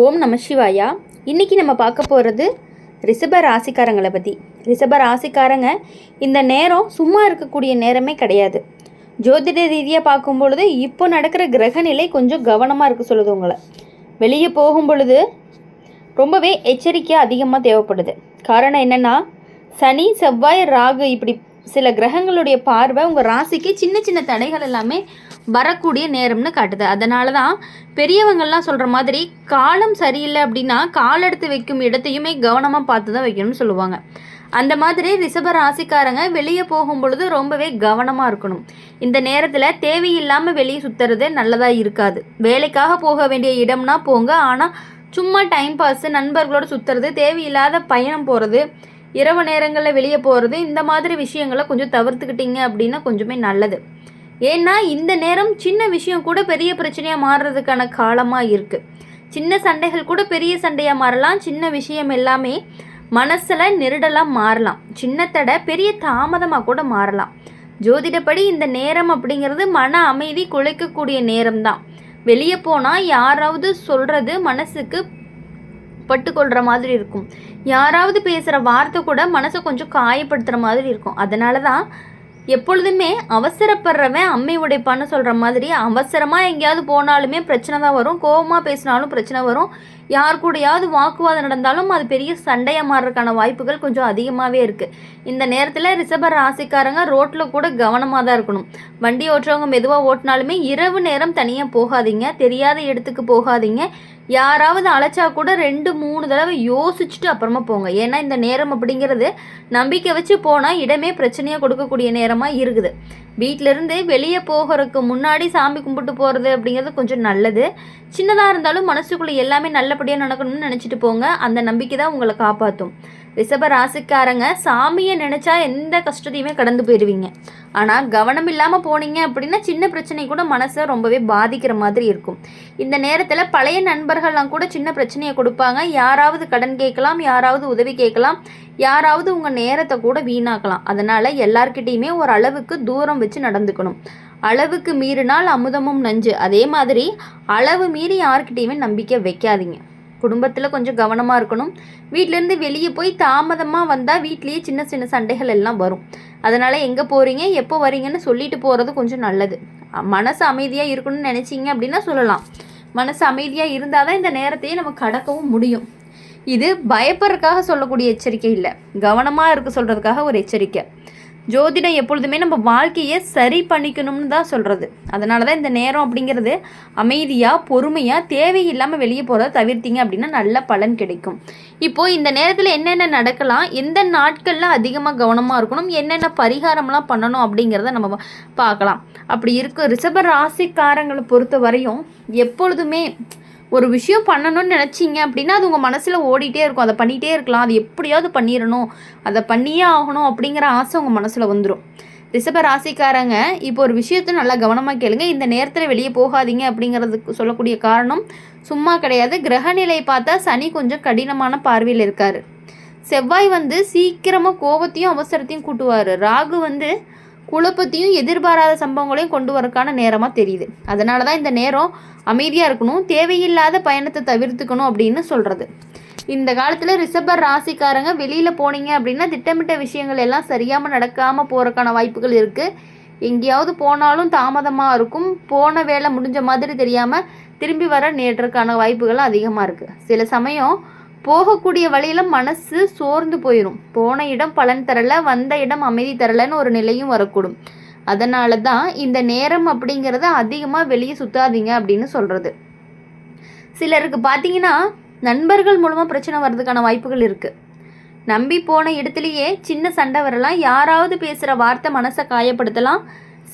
ஓம் நம சிவாயா. இன்றைக்கி நம்ம பார்க்க போகிறது ரிஷப ராசிக்காரங்களை பற்றி. ரிஷப ராசிக்காரங்க இந்த நேரம் சும்மா இருக்கக்கூடிய நேரமே கிடையாது. ஜோதிட ரீதியாக பார்க்கும் பொழுது இப்போ நடக்கிற கிரகநிலை கொஞ்சம் கவனமாக இருக்க சொல்லுது. உங்களை வெளியே போகும் பொழுது ரொம்பவே எச்சரிக்கையாக அதிகமாக தேவைப்படுது. காரணம் என்னென்னா, சனி செவ்வாய் ராகு இப்படி சில கிரகங்களுடைய பார்வை உங்கள் ராசிக்கு சின்ன சின்ன தடைகள் எல்லாமே வரக்கூடிய நேரம்னு காட்டுது. அதனால தான் பெரியவங்கள்லாம் சொல்கிற மாதிரி காலம் சரியில்லை அப்படின்னா கால் எடுத்து வைக்கும் இடத்தையுமே கவனமாக பார்த்து தான் வைக்கணும்னு சொல்லுவாங்க. அந்த மாதிரி ரிஷப ராசிக்காரங்க வெளியே போகும் பொழுது ரொம்பவே கவனமாக இருக்கணும். இந்த நேரத்தில் தேவையில்லாமல் வெளியே சுற்றுறது நல்லதாக இருக்காது. வேலைக்காக போக வேண்டிய இடம்னா போங்க, ஆனால் சும்மா டைம் பாஸ் நண்பர்களோடு சுற்றுறது, தேவையில்லாத பயணம் போகிறது, இரவு நேரங்களில் வெளியே போகிறது, இந்த மாதிரி விஷயங்களை கொஞ்சம் தவிர்த்துக்கிட்டீங்க அப்படின்னா கொஞ்சமே நல்லது. ஏன்னா இந்த நேரம் சின்ன விஷயம் கூட பெரிய பிரச்சனையாக மாறுறதுக்கான காலமாக இருக்குது. சின்ன சண்டைகள் கூட பெரிய சண்டையாக மாறலாம். சின்ன விஷயம் எல்லாமே மனசில் நெருடலாக மாறலாம். சின்ன தடை பெரிய தாமதமாக கூட மாறலாம். ஜோதிடப்படி இந்த நேரம் அப்படிங்கிறது மன அமைதி குலைக்கக்கூடிய நேரம்தான். வெளியே போனால் யாராவது சொல்கிறது மனசுக்கு பட்டுக்கொள்கிற மாதிரி இருக்கும். யாராவது பேசுகிற வார்த்தை கூட மனசை கொஞ்சம் காயப்படுத்துகிற மாதிரி இருக்கும். அதனால தான் எப்பொழுதுமே அவசரப்படுறவன் அம்மை உடைப்பான்னு சொல்கிற மாதிரி அவசரமாக எங்கேயாவது போனாலுமே பிரச்சனை தான் வரும். கோபமாக பேசினாலும் பிரச்சனை வரும். யார் கூடயாவது வாக்குவாதம் நடந்தாலும் அது பெரிய சண்டையாக மாறுறதுக்கான வாய்ப்புகள் கொஞ்சம் அதிகமாகவே இருக்குது. இந்த நேரத்தில் ரிஷப ராசிக்காரங்க ரோட்டில் கூட கவனமாக தான் இருக்கணும். வண்டி ஓட்டுறவங்க மெதுவாக ஓட்டினாலுமே இரவு நேரம் தனியாக போகாதீங்க. தெரியாத இடத்துக்கு போகாதீங்க. யாராவது அழைச்சா கூட 2-3 தடவை யோசிச்சுட்டு அப்புறமா போங்க. ஏன்னா இந்த நேரம் அப்படிங்கிறது நம்பிக்கை வச்சு போனால் இடமே பிரச்சனையாக கொடுக்கக்கூடிய நேரமாக இருக்குது. வீட்டிலேருந்து வெளியே போகிறதுக்கு முன்னாடி சாமி கும்பிட்டு போகிறது அப்படிங்கிறது கொஞ்சம் நல்லது. சின்னதாக இருந்தாலும் மனசுக்குள்ளே எல்லாமே நல்லபடியாக நடக்கணும்னு நினச்சிட்டு போங்க. அந்த நம்பிக்கை தான் உங்களை காப்பாற்றும். ரிஷப ராசிக்காரங்க சாமியை நினச்சா எந்த கஷ்டத்தையுமே கடந்து போயிடுவீங்க. ஆனால் கவனம் இல்லாமல் போனீங்க அப்படின்னா சின்ன பிரச்சனை கூட மனசை ரொம்பவே பாதிக்கிற மாதிரி இருக்கும். இந்த நேரத்தில் பழைய நண்பர்கள்லாம் கூட சின்ன பிரச்சனையை கொடுப்பாங்க. யாராவது கடன் கேட்கலாம், யாராவது உதவி கேட்கலாம், யாராவது உங்கள் நேரத்தை கூட வீணாக்கலாம். அதனால் எல்லார்கிட்டையுமே ஒரு அளவுக்கு தூரம் வச்சு நடந்துக்கணும். அளவுக்கு மீறினால் அமுதமும் நஞ்சு. அதே மாதிரி அளவு மீறி யார்கிட்டையுமே நம்பிக்கை வைக்காதீங்க. குடும்பத்தில் கொஞ்சம் கவனமாக இருக்கணும். வீட்டிலேருந்து வெளியே போய் தாமதமாக வந்தால் வீட்லேயே சின்ன சின்ன சண்டைகள் எல்லாம் வரும். அதனால் எங்கே போகிறீங்க எப்போ வரீங்கன்னு சொல்லிட்டு போகிறது கொஞ்சம் நல்லது. மனசு அமைதியாக இருக்கணும்னு நினச்சிங்க அப்படின்னா சொல்லலாம். மனசு அமைதியாக இருந்தால் தான் இந்த நேரத்தையே நம்ம கடக்கவும் முடியும். இது பயப்படுறதுக்காக சொல்லக்கூடிய எச்சரிக்கை இல்லை, கவனமாக இருக்க சொல்கிறதுக்காக ஒரு எச்சரிக்கை. ஜோதிடம் எப்பொழுதுமே நம்ம வாழ்க்கையை சரி பண்ணிக்கணும்னு தான் சொல்கிறது. அதனால தான் இந்த நேரம் அப்படிங்கிறது அமைதியாக பொறுமையாக தேவையில்லாமல் வெளியே போகிறத தவிர்த்திங்க அப்படின்னா நல்ல பலன் கிடைக்கும். இப்போது இந்த நேரத்தில் என்னென்ன நடக்கலாம், எந்த நாட்களில் அதிகமாக கவனமாக இருக்கணும், என்னென்ன பரிகாரம்லாம் பண்ணணும் அப்படிங்கிறத நம்ம பார்க்கலாம். அப்படி இருக்க ரிஷப ராசிக்காரங்களை பொறுத்த வரையும் எப்பொழுதுமே ஒரு விஷயம் பண்ணணும்னு நினச்சிங்க அப்படின்னா அது உங்கள் மனசில் ஓடிட்டே இருக்கும். அதை பண்ணிகிட்டே இருக்கலாம். அது எப்படியாவது பண்ணிடணும், அதை பண்ணியே ஆகணும் அப்படிங்கிற ஆசை உங்கள் மனசில் வந்துடும். ரிஷப ராசிக்காரங்க இப்போ ஒரு விஷயத்தை நல்லா கவனமாக கேளுங்க. இந்த நேரத்தில் வெளியே போகாதீங்க அப்படிங்கிறதுக்கு சொல்லக்கூடிய காரணம் சும்மா கிடையாது. கிரகநிலை பார்த்தா சனி கொஞ்சம் கடினமான பார்வையில் இருக்கார். செவ்வாய் சீக்கிரமாக கோபத்தையும் அவசரத்தையும் கூட்டுவார். ராகு குழப்பத்தையும் எதிர்பாராத சம்பவங்களையும் கொண்டு வரக்கான நேரமாக தெரியுது. அதனால தான் இந்த நேரம் அமைதியாக இருக்கணும், தேவையில்லாத பயணத்தை தவிர்த்துக்கணும் அப்படின்னு சொல்கிறது. இந்த காலத்தில் ரிஷப ராசிக்காரங்க வெளியில் போனீங்க அப்படின்னா திட்டமிட்ட விஷயங்கள் எல்லாம் சரியாமல் நடக்காமல் போகிறக்கான வாய்ப்புகள் இருக்குது. எங்கேயாவது போனாலும் தாமதமாக இருக்கும். போன வேலை முடிஞ்ச மாதிரி தெரியாமல் திரும்பி வர நேரத்துக்கான வாய்ப்புகள் அதிகமாக இருக்குது. சில சமயம் போகக்கூடிய வழியில் மனசு சோர்ந்து போயிடும். போன இடம் பலன் தரலை, வந்த இடம் அமைதி தரலைன்னு ஒரு நிலையும் வரக்கூடும். அதனால தான் இந்த நேரம் அப்படிங்கிறத அதிகமாக வெளியே சுற்றாதீங்க அப்படின்னு சொல்கிறது. சிலருக்கு பார்த்தீங்கன்னா நண்பர்கள் மூலமாக பிரச்சனை வர்றதுக்கான வாய்ப்புகள் இருக்குது. நம்பி போன இடத்துலையே சின்ன சண்டை வரலாம். யாராவது பேசுகிற வார்த்தை மனசை காயப்படுத்தலாம்.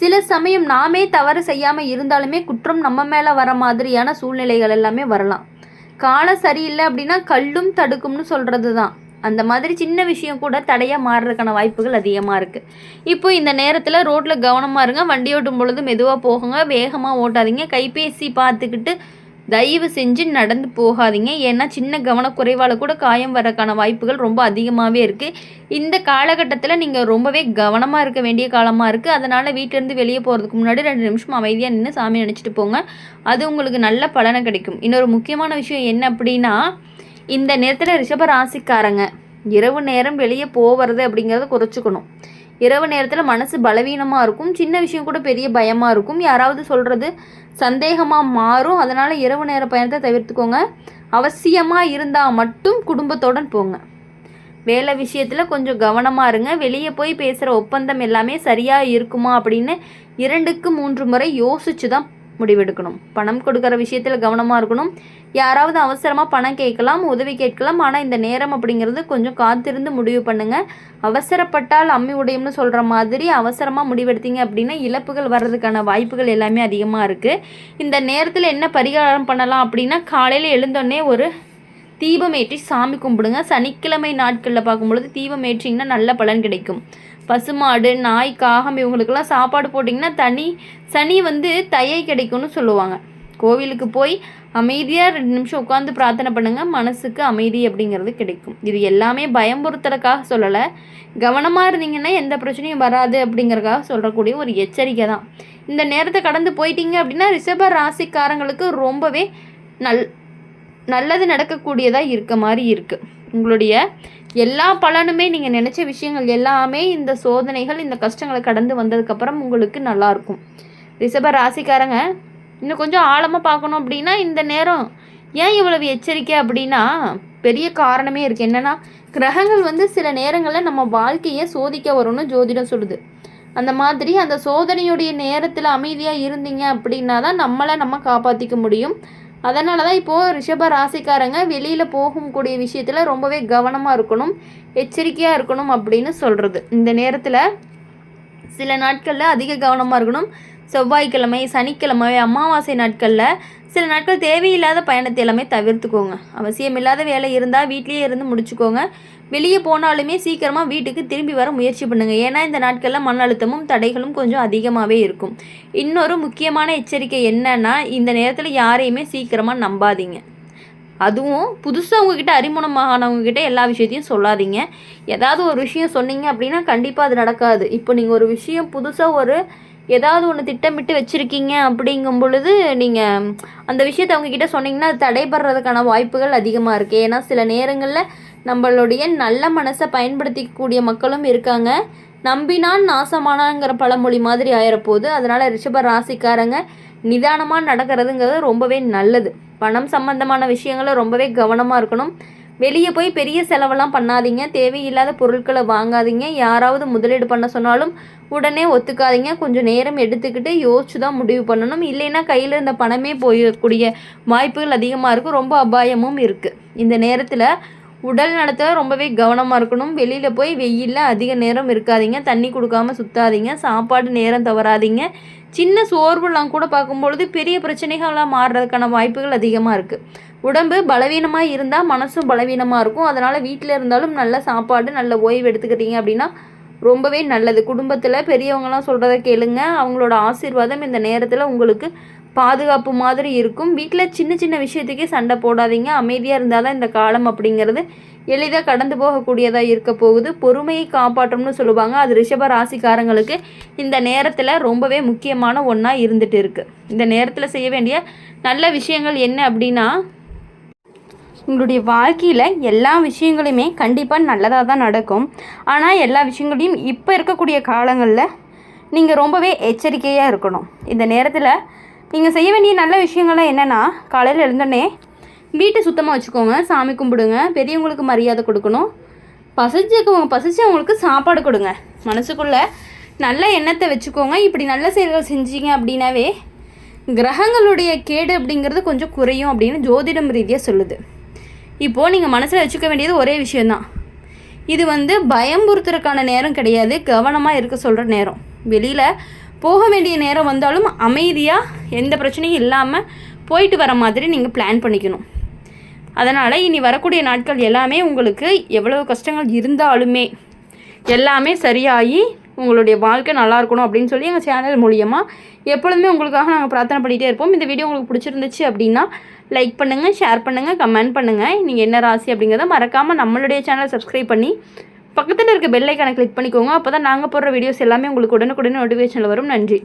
சில சமயம் நாமே தவறு செய்யாமல் இருந்தாலுமே குற்றம் நம்ம மேலே வர மாதிரியான சூழ்நிலைகள் எல்லாமே வரலாம். காலம் சரியில்லை அப்படின்னா கல்லும் தடுக்கும்னு சொல்கிறது தான். அந்த மாதிரி சின்ன விஷயம் கூட தடையாக மாறுறதுக்கான வாய்ப்புகள் அதிகமாக இருக்குது. இப்போ இந்த நேரத்தில் ரோட்டில் கவனமாக இருங்க. வண்டி ஓட்டும் பொழுது மெதுவாக போகுங்க, வேகமாக ஓட்டாதீங்க. கைபேசி பார்த்துக்கிட்டு தயவு செஞ்சு நடந்து போகாதீங்க. ஏன்னா சின்ன கவனக்குறைவால் கூட காயம் வரக்கான வாய்ப்புகள் ரொம்ப அதிகமாகவே இருக்குது. இந்த காலகட்டத்தில் நீங்கள் ரொம்பவே கவனமாக இருக்க வேண்டிய காலமாக இருக்குது. அதனால் வீட்டிலேருந்து வெளியே போகிறதுக்கு முன்னாடி 2 நிமிஷம் அமைதியாக நின்று சாமி நினச்சிட்டு போங்க. அது உங்களுக்கு நல்ல பலனை கிடைக்கும். இன்னொரு முக்கியமான விஷயம் என்ன அப்படின்னா, இந்த நேரத்தில் ரிஷப ராசிக்காரங்க இரவு நேரம் வெளியே போகிறது அப்படிங்கிறத குறைச்சிக்கணும். இரவு நேரத்தில் மனசு பலவீனமாக இருக்கும். சின்ன விஷயம் கூட பெரிய பயமாக இருக்கும். யாராவது சொல்கிறது சந்தேகமாக மாறும். அதனால் இரவு நேர பயணத்தை தவிர்த்துக்கோங்க. அவசியமாக இருந்தால் மட்டும் குடும்பத்துடன் போங்க. வேலை விஷயத்தில் கொஞ்சம் கவனமாக இருங்க. வெளியே போய் பேசுகிற ஒப்பந்தம் எல்லாமே சரியாக இருக்குமா அப்படின்னு 2க்கு 3 முறை யோசித்து தான் முடிவெடுக்கணும். பணம் கொடுக்குற விஷயத்தில் கவனமாக இருக்கணும். யாராவது அவசரமாக பணம் கேட்கலாம், உதவி கேட்கலாம். ஆனால் இந்த நேரம் அப்படிங்கிறது கொஞ்சம் காத்திருந்து முடிவு பண்ணுங்கள். அவசரப்பட்டால் அம்மி உடையும்னு சொல்கிற மாதிரி அவசரமாக முடிவெடுத்தீங்க அப்படின்னா இழப்புகள் வர்றதுக்கான வாய்ப்புகள் எல்லாமே அதிகமாக இருக்குது. இந்த நேரத்தில் என்ன பரிகாரம் பண்ணலாம் அப்படின்னா, காலையில் எழுந்தோடனே ஒரு தீபம் ஏற்றி சாமி கும்பிடுங்க. சனிக்கிழமை நாட்களில் பார்க்கும்பொழுது தீபம் ஏற்றிங்கன்னா நல்ல பலன் கிடைக்கும். பசுமாடு, நாய், காகம் இவங்களுக்கெல்லாம் சாப்பாடு போட்டிங்கன்னா சனி தயை கிடைக்கும்னு சொல்லுவாங்க. கோவிலுக்கு போய் அமைதியாக 2 நிமிஷம் உட்காந்து பிரார்த்தனை பண்ணுங்கள். மனசுக்கு அமைதி அப்படிங்கிறது கிடைக்கும். இது எல்லாமே பயம்புறுத்துறதுக்காக சொல்லலை. கவனமாக இருந்தீங்கன்னா எந்த பிரச்சனையும் வராது அப்படிங்கிறதுக்காக சொல்லக்கூடிய ஒரு எச்சரிக்கை தான். இந்த நேரத்தை கடந்து போயிட்டீங்க அப்படின்னா ரிஷப ராசிக்காரங்களுக்கு ரொம்பவே நல்லது நடக்கக்கூடியதாக இருக்க மாதிரி இருக்குது. உங்களுடைய எல்லா பலனுமே நீங்கள் நினச்ச விஷயங்கள் எல்லாமே இந்த சோதனைகள், இந்த கஷ்டங்களை கடந்து வந்ததுக்கப்புறம் உங்களுக்கு நல்லாயிருக்கும். ரிஷப ராசிக்காரங்க இன்னும் கொஞ்சம் ஆழமாக பார்க்கணும் அப்படின்னா, இந்த நேரம் ஏன் இவ்வளவு எச்சரிக்கை அப்படின்னா பெரிய காரணமே இருக்குது. என்னென்னா, கிரகங்கள் சில நேரங்களில் நம்ம வாழ்க்கையை சோதிக்க வரும்னு ஜோதிடம் சொல்லுது. அந்த மாதிரி அந்த சோதனையுடைய நேரத்தில் அமைதியாக இருந்தீங்க அப்படின்னா தான் நம்ம காப்பாற்றிக்க முடியும். அதனால தான் இப்போது ரிஷப ராசிக்காரங்க வெளியில் போகக்கூடிய விஷயத்தில் ரொம்பவே கவனமாக இருக்கணும், எச்சரிக்கையாக இருக்கணும் அப்படின்னு சொல்கிறது. இந்த நேரத்தில் சில நாட்களில் அதிக கவனமாக இருக்கணும். செவ்வாய்க்கிழமை, சனிக்கிழமை, அமாவாசை நாட்களில் சில நாட்கள் தேவையில்லாத பயணத்தை எல்லாமே தவிர்த்துக்கோங்க. அவசியமில்லாத வேலை இருந்தால் வீட்லேயே இருந்து முடிச்சுக்கோங்க. வெளியே போனாலுமே சீக்கிரமாக வீட்டுக்கு திரும்பி வர முயற்சி பண்ணுங்கள். ஏன்னா இந்த நாட்களில் மன அழுத்தமும் தடைகளும் கொஞ்சம் அதிகமாகவே இருக்கும். இன்னொரு முக்கியமான எச்சரிக்கை என்னன்னா, இந்த நேரத்தில் யாரையுமே சீக்கிரமாக நம்பாதீங்க. அதுவும் புதுசாக உங்ககிட்ட அறிமுகமானவங்ககிட்ட எல்லா விஷயத்தையும் சொல்லாதீங்க. ஏதாவது ஒரு விஷயம் சொன்னீங்க அப்படின்னா கண்டிப்பாக அது நடக்காது. இப்போ நீங்கள் ஒரு விஷயம் புதுசாக ஏதாவது ஒன்று திட்டமிட்டு வச்சுருக்கீங்க அப்படிங்கும் பொழுது நீங்கள் அந்த விஷயத்தை அவங்கக்கிட்ட சொன்னீங்கன்னா அது தடைபடுறதுக்கான வாய்ப்புகள் அதிகமாக இருக்குது. ஏன்னா சில நேரங்களில் நம்மளுடைய நல்ல மனசை பயன்படுத்திக்கக்கூடிய மக்களும் இருக்காங்க. நம்பினான் நாசமானாங்கிற பழமொழி மாதிரி ஆயிரப்போகுது. அதனால் ரிஷப ராசிக்காரங்க நிதானமாக நடக்கிறதுங்கிறது ரொம்பவே நல்லது. பணம் சம்பந்தமான விஷயங்களை ரொம்பவே கவனமாக இருக்கணும். வெளியே போய் பெரிய செலவெல்லாம் பண்ணாதீங்க. தேவையில்லாத பொருட்களை வாங்காதீங்க. யாராவது முதலீடு பண்ண சொன்னாலும் உடனே ஒத்துக்காதீங்க. கொஞ்சம் நேரம் எடுத்துக்கிட்டு யோசிச்சு தான் முடிவு பண்ணணும். இல்லைன்னா கையில் இருந்த பணமே போயக்கூடிய வாய்ப்புகள் அதிகமாக இருக்கும். ரொம்ப அபாயமும் இருக்குது. இந்த நேரத்தில் உடல் நலத்தில் ரொம்பவே கவனமாக இருக்கணும். வெளியில் போய் வெயிலில் அதிக நேரம் இருக்காதீங்க. தண்ணி கொடுக்காமல் சுற்றாதீங்க. சாப்பாடு நேரம் தவறாதீங்க. சின்ன சோர்வுலாம் கூட பார்க்கும்பொழுது பெரிய பிரச்சனைகள்லாம் மாறுறதுக்கான வாய்ப்புகள் அதிகமாக இருக்குது. உடம்பு பலவீனமாக இருந்தால் மனசும் பலவீனமாக இருக்கும். அதனால் வீட்டில் இருந்தாலும் நல்ல சாப்பாடு, நல்ல ஓய்வு எடுத்துக்கிட்டீங்க அப்படின்னா ரொம்பவே நல்லது. குடும்பத்தில் பெரியவங்களாம் சொல்கிறத கேளுங்க. அவங்களோட ஆசீர்வாதம் இந்த நேரத்தில் உங்களுக்கு பாதுகாப்பு மாதிரி இருக்கும். வீட்டில் சின்ன சின்ன விஷயத்துக்கே சண்டை போடாதீங்க. அமைதியாக இருந்தால் தான் இந்த காலம் அப்படிங்கிறது எளிதாக கடந்து போகக்கூடியதாக இருக்க போகுது. பொறுமையை காப்பாற்றணும்னு சொல்லுவாங்க. அது ரிஷப ராசிக்காரங்களுக்கு இந்த நேரத்தில் ரொம்பவே முக்கியமான ஒன்றா இருந்துகிட்டு இருக்குது. இந்த நேரத்தில் செய்ய வேண்டிய நல்ல விஷயங்கள் என்ன அப்படின்னா, உங்களுடைய வாழ்க்கையில் எல்லா விஷயங்களுமே கண்டிப்பாக நல்லதாக தான் நடக்கும். ஆனால் எல்லா விஷயங்களையும் இப்போ இருக்கக்கூடிய காலங்களில் நீங்கள் ரொம்பவே எச்சரிக்கையாக இருக்கணும். இந்த நேரத்தில் நீங்கள் செய்ய வேண்டிய நல்ல விஷயங்கள்லாம் என்னென்னா, காலையில் எழுந்தோடனே வீட்டை சுத்தமாக வச்சுக்கோங்க. சாமி கும்பிடுங்க. பெரியவங்களுக்கு மரியாதை கொடுக்கணும். பசிச்சவங்களுக்கு சாப்பாடு கொடுங்க. மனசுக்குள்ளே நல்ல எண்ணத்தை வச்சுக்கோங்க. இப்படி நல்ல செயல்கள் செஞ்சீங்க அப்படின்னாவே கிரகங்களுடைய கேடு அப்படிங்கிறது கொஞ்சம் குறையும் அப்படின்னு ஜோதிடம் ரீதியாக சொல்லுது. இப்போது நீங்கள் மனசில் வச்சுக்க வேண்டியது ஒரே விஷயந்தான். இது பயம்புறுத்துறதுக்கான நேரம் கிடையாது. கவனமாக இருக்க சொல்கிற நேரம். வெளியில் போக வேண்டிய நேரம் வந்தாலும் அமைதியாக எந்த பிரச்சனையும் இல்லாமல் போயிட்டு வர மாதிரி நீங்கள் பிளான் பண்ணிக்கணும். அதனால் இனி வரக்கூடிய நாட்கள் எல்லாமே உங்களுக்கு எவ்வளவு கஷ்டங்கள் இருந்தாலுமே எல்லாமே சரியாகி உங்களுடைய வாழ்க்கை நல்லா இருக்கணும் அப்படின்னு சொல்லி எங்கள் சேனல் மூலியமாக எப்பொழுதுமே உங்களுக்காக நாங்கள் பிரார்த்தனை பண்ணிகிட்டே இருப்போம். இந்த வீடியோ உங்களுக்கு பிடிச்சிருந்துச்சு அப்படின்னா லைக் பண்ணுங்கள், ஷேர் பண்ணுங்கள், கமெண்ட் பண்ணுங்கள். நீங்கள் என்ன ராசி அப்படிங்கிறத மறக்காமல் நம்மளுடைய சேனலை சப்ஸ்கிரைப் பண்ணி பக்கத்தில் இருக்க பெல் ஐக்கானை கிளிக் பண்ணிக்கோங்க. அப்போ தான் நாங்கள் போடுற வீடியோஸ் எல்லாமே உங்களுக்கு உடனுக்குடனே நோட்டிஃபிகேஷனில் வரும். நன்றி.